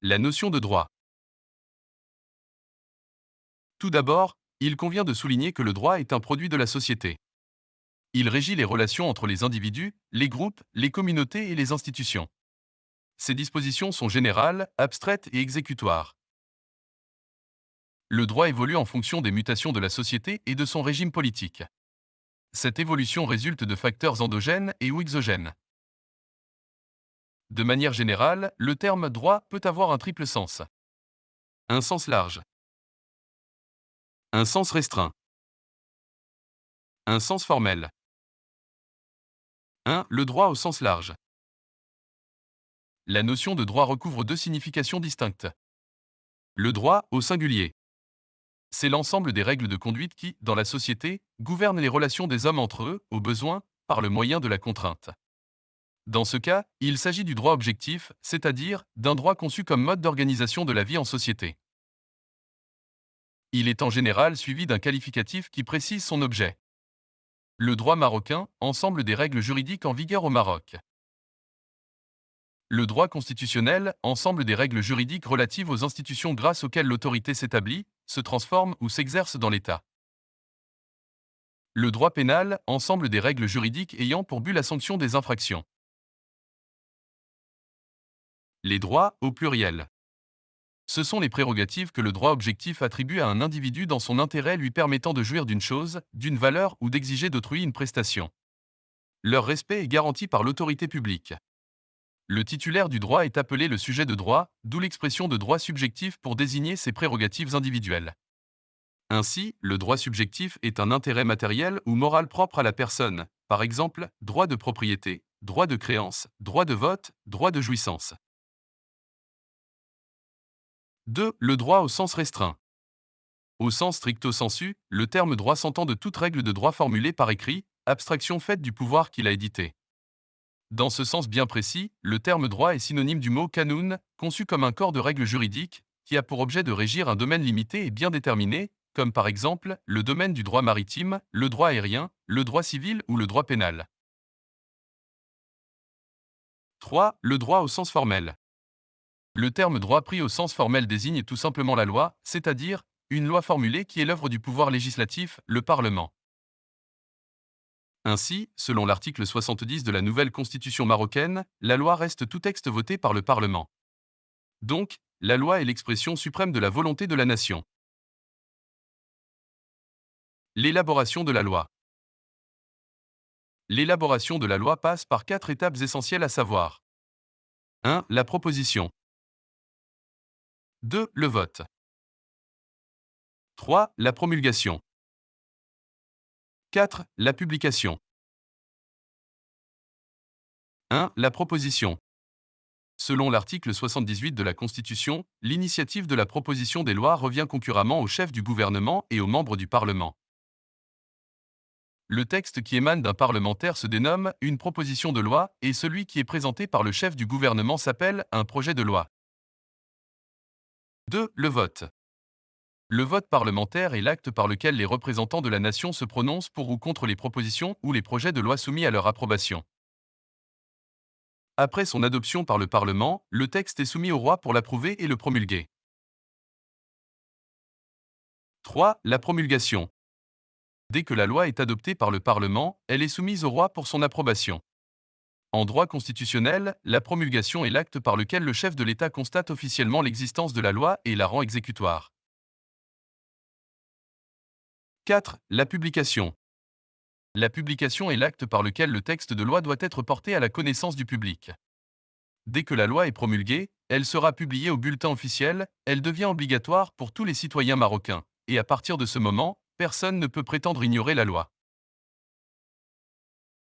La notion de droit. Tout d'abord, il convient de souligner que le droit est un produit de la société. Il régit les relations entre les individus, les groupes, les communautés et les institutions. Ces dispositions sont générales, abstraites et exécutoires. Le droit évolue en fonction des mutations de la société et de son régime politique. Cette évolution résulte de facteurs endogènes et ou exogènes. De manière générale, le terme droit peut avoir un triple sens. Un sens large. Un sens restreint. Un sens formel. 1. Le droit au sens large. La notion de droit recouvre deux significations distinctes. Le droit, au singulier. C'est l'ensemble des règles de conduite qui, dans la société, gouvernent les relations des hommes entre eux, au besoin, par le moyen de la contrainte. Dans ce cas, il s'agit du droit objectif, c'est-à-dire d'un droit conçu comme mode d'organisation de la vie en société. Il est en général suivi d'un qualificatif qui précise son objet. Le droit marocain, ensemble des règles juridiques en vigueur au Maroc. Le droit constitutionnel, ensemble des règles juridiques relatives aux institutions grâce auxquelles l'autorité s'établit, se transforme ou s'exerce dans l'État. Le droit pénal, ensemble des règles juridiques ayant pour but la sanction des infractions. Les droits, au pluriel. Ce sont les prérogatives que le droit objectif attribue à un individu dans son intérêt lui permettant de jouir d'une chose, d'une valeur ou d'exiger d'autrui une prestation. Leur respect est garanti par l'autorité publique. Le titulaire du droit est appelé le sujet de droit, d'où l'expression de droit subjectif pour désigner ses prérogatives individuelles. Ainsi, le droit subjectif est un intérêt matériel ou moral propre à la personne, par exemple, droit de propriété, droit de créance, droit de vote, droit de jouissance. 2. Le droit au sens restreint. Au sens stricto sensu, le terme droit s'entend de toute règle de droit formulée par écrit, abstraction faite du pouvoir qui l'a édité. Dans ce sens bien précis, le terme droit est synonyme du mot qanun, conçu comme un corps de règles juridiques, qui a pour objet de régir un domaine limité et bien déterminé, comme par exemple le domaine du droit maritime, le droit aérien, le droit civil ou le droit pénal. 3. Le droit au sens formel. Le terme droit pris au sens formel désigne tout simplement la loi, c'est-à-dire une loi formulée qui est l'œuvre du pouvoir législatif, le Parlement. Ainsi, selon l'article 70 de la nouvelle Constitution marocaine, la loi reste tout texte voté par le Parlement. Donc, la loi est l'expression suprême de la volonté de la nation. L'élaboration de la loi. L'élaboration de la loi passe par 4 étapes essentielles à savoir. 1. La proposition. 2. Le vote. 3. La promulgation. 4. La publication. 1. La proposition. Selon l'article 78 de la Constitution, l'initiative de la proposition des lois revient concurremment au chef du gouvernement et aux membres du Parlement. Le texte qui émane d'un parlementaire se dénomme une proposition de loi et celui qui est présenté par le chef du gouvernement s'appelle un projet de loi. 2. Le vote. Le vote parlementaire est l'acte par lequel les représentants de la nation se prononcent pour ou contre les propositions ou les projets de loi soumis à leur approbation. Après son adoption par le Parlement, le texte est soumis au roi pour l'approuver et le promulguer. 3. La promulgation. Dès que la loi est adoptée par le Parlement, elle est soumise au roi pour son approbation. En droit constitutionnel, la promulgation est l'acte par lequel le chef de l'État constate officiellement l'existence de la loi et la rend exécutoire. 4. La publication. La publication est l'acte par lequel le texte de loi doit être porté à la connaissance du public. Dès que la loi est promulguée, elle sera publiée au bulletin officiel, elle devient obligatoire pour tous les citoyens marocains, et à partir de ce moment, personne ne peut prétendre ignorer la loi.